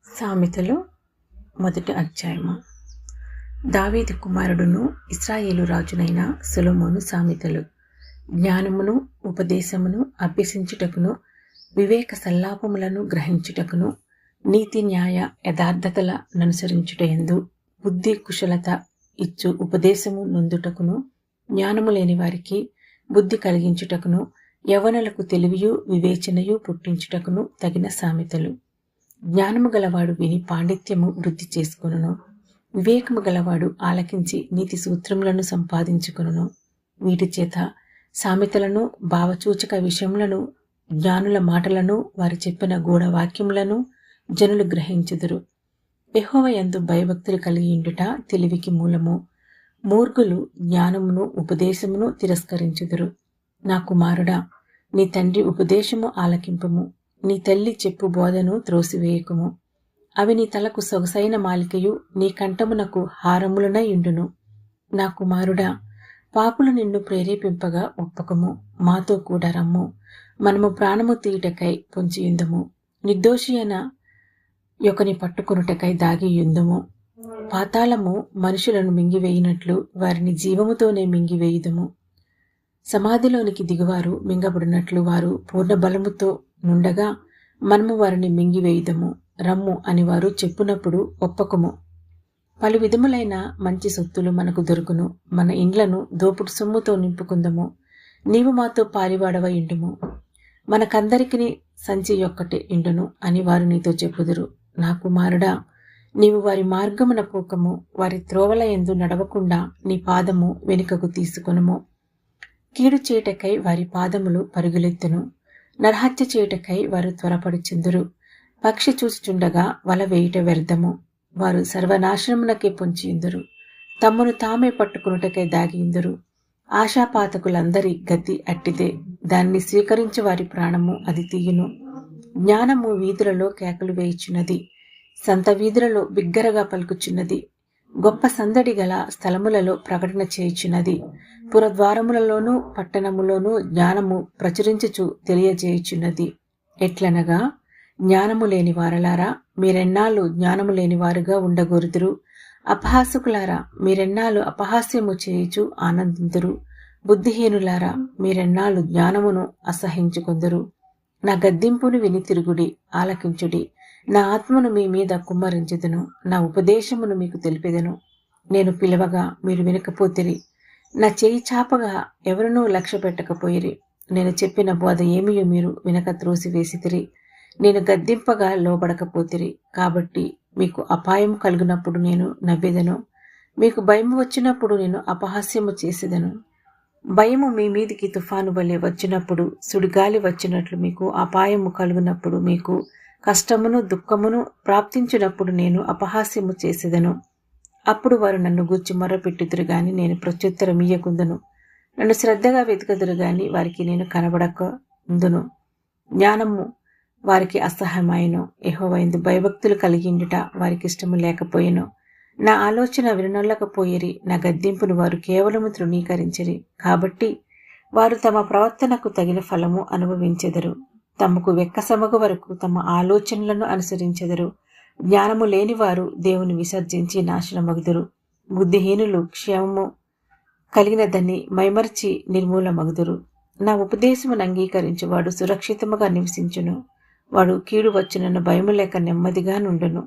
సామెతలు మొదటి అధ్యాయము. దావీదు కుమారుడును ఇశ్రాయేలు రాజునైన సొలొమోను సామెతలు. జ్ఞానమును ఉపదేశమును అభ్యసించుటకును, వివేక సల్లాపములను గ్రహించుటకును, నీతి న్యాయ యథార్థతల ననుసరించుటయందు, బుద్ధి కుశలత ఇచ్చు ఉపదేశము నొందుటకును, జ్ఞానము లేని వారికి బుద్ధి కలిగించుటకును, యవ్వనులకు తెలివియు వివేచనయు పుట్టించుటకును తగిన సామెతలు. జ్ఞానము గలవాడు విని పాండిత్యము వృద్ధి చేసుకొనును, వివేకము గలవాడు ఆలకించి నీతి సూత్రములను సంపాదించుకొనును. వీటి చేత సామెతలను, భావసూచక విషయములను, జ్ఞానుల మాటలను, వారు చెప్పిన గూఢవాక్యములను జనులు గ్రహించుదురు. యెహోవా యందు భయభక్తులు కలిగియుండుట తెలివికి మూలము. మూర్ఖులు జ్ఞానమును ఉపదేశమును తిరస్కరించుదురు. నా కుమారుడా, నీ తండ్రి ఉపదేశము ఆలకింపుము, నీ తల్లి చెప్పు బోధను త్రోసివేయకుము. అవి నీ తలకు సొగసైన మాలికయు, నీ కంఠమునకు హారములనై యుండును. నా కుమారుడా, పాపులు నిన్ను ప్రేరేపింపగా ఒప్పకము, మాతో కూడా రమ్ము, మనము ప్రాణము తీయుటకై పొంచియుందుము, నిర్దోషి అయిన యొకని పట్టుకొనుటకై దాగియుందుము. పాతాళము మనుషులను మింగివేయినట్లు వారిని జీవముతోనే మింగివేయుదుము. సమాధిలోనికి దిగువారు మింగబడినట్లు వారు పూర్ణ బలముతో నుండగా మనము వారిని మింగివేయుదము. రమ్ము అని వారు చెప్పునప్పుడు ఒప్పకము. పలు విధములైన మంచి సొత్తులు మనకు దొరుకును, మన ఇండ్లను దోపుడు సొమ్ముతో నింపుకుందము. నీవు మాతో పాలివాడవై ఇండుము, మనకందరికి సంచి యొక్కటే ఇండును అని వారు నీతో చెప్పుదురు. నా కుమారుడా, నీవు వారి మార్గమున పోకము, వారి త్రోవల యందు నడవకుండా నీ పాదము వెనుకకు తీసుకొనుము. కీడు చేయుటకై వారి పాదములు పరుగులెత్తును, నరహత్య చేయుటకై వారు త్వరపడుచుందురు. పక్షి చూచుచుండగా వల వేయుట వ్యర్థము, వారు సర్వనాశనమునకే పొంచియుందురు, తమ్మును తామే పట్టుకునుటకై దాగియుందురు. ఆశాపాతకులందరి గతి అట్టిదే, దాన్ని స్వీకరించు వారి ప్రాణము అది తీయును. జ్ఞానము వీధులలో కేకలు వేయుచున్నది, సంత వీధులలో బిగ్గరగా పలుకుచున్నది. గొప్ప సందడి గల స్థలములలో ప్రకటన చేయుచున్నది. పురద్వారములలోనూ పట్టణములోనూ జ్ఞానము ప్రచురించుచు తెలియజేయుచున్నది. ఎట్లనగా, జ్ఞానము లేని వారలారా, మీరెన్నాళ్ళు జ్ఞానము లేని వారుగా ఉండగోరుదురు. అపహాసకులారా, మీరెన్నాళ్ళు అపహాస్యము చేయుచు ఆనందింతురు. బుద్ధిహీనులారా, మీరెన్నాళ్ళు జ్ఞానమును అసహించుకొందురు. నా గద్దింపును విని తిరుగుడి, ఆలకించుడి. నా ఆత్మను మీ మీద కుమ్మరించెదను, నా ఉపదేశమును మీకు తెలిపెదను. నేను పిలవగా మీరు వినకపోతిరి, నా చేయి చాపగా ఎవరినూ లక్ష్య పెట్టకపోయిరి. నేను చెప్పిన బోధ ఏమియో మీరు వినక త్రోసివేసితిరి. నేను గద్దింపగా లోబడకపోతిరి. కాబట్టి మీకు అపాయం కలుగునప్పుడు నేను నవ్వెదను, మీకు భయము వచ్చినప్పుడు నేను అపహాస్యము చేసేదను. భయము మీ మీదికి తుఫాను వలె వచ్చినప్పుడు, సుడిగాలి వచ్చినట్లు మీకు అపాయము కలుగునప్పుడు, మీకు కష్టమును దుఃఖమును ప్రాప్తించినప్పుడు నేను అపహాస్యము చేసేదను. అప్పుడు వారు నన్ను గూర్చి మొర్రపెట్టుదురు గాని నేను ప్రత్యుత్తరం ఇయ్యకుందును. నన్ను శ్రద్ధగా వెతుకుదురు గాని వారికి నేను కనబడక ఉందును. జ్ఞానము వారికి అసహ్యమాయను, యెహోవా యందు భయభక్తులు కలిగిండుట వారికి ఇష్టము లేకపోయెను. నా ఆలోచన విననొల్లకపోయిరి, నా గద్దింపును వారు కేవలము తృణీకరించిరి. కాబట్టి వారు తమ ప్రవర్తనకు తగిన ఫలము అనుభవించెదరు. తమకు వెక్కసమగు వరకు తమ ఆలోచనలను అనుసరించెదరు. జ్ఞానము లేని వారు దేవుని విసర్జించి నాశనమగుదురు. బుద్ధిహీనులు క్షేమము కలిగినదని మైమర్చి నిర్మూలమగుదురు. నా ఉపదేశమును అంగీకరించువాడు సురక్షితముగా నివసించును. వాడు కీడు వచ్చునన్న భయము లేక నెమ్మదిగా నుండును.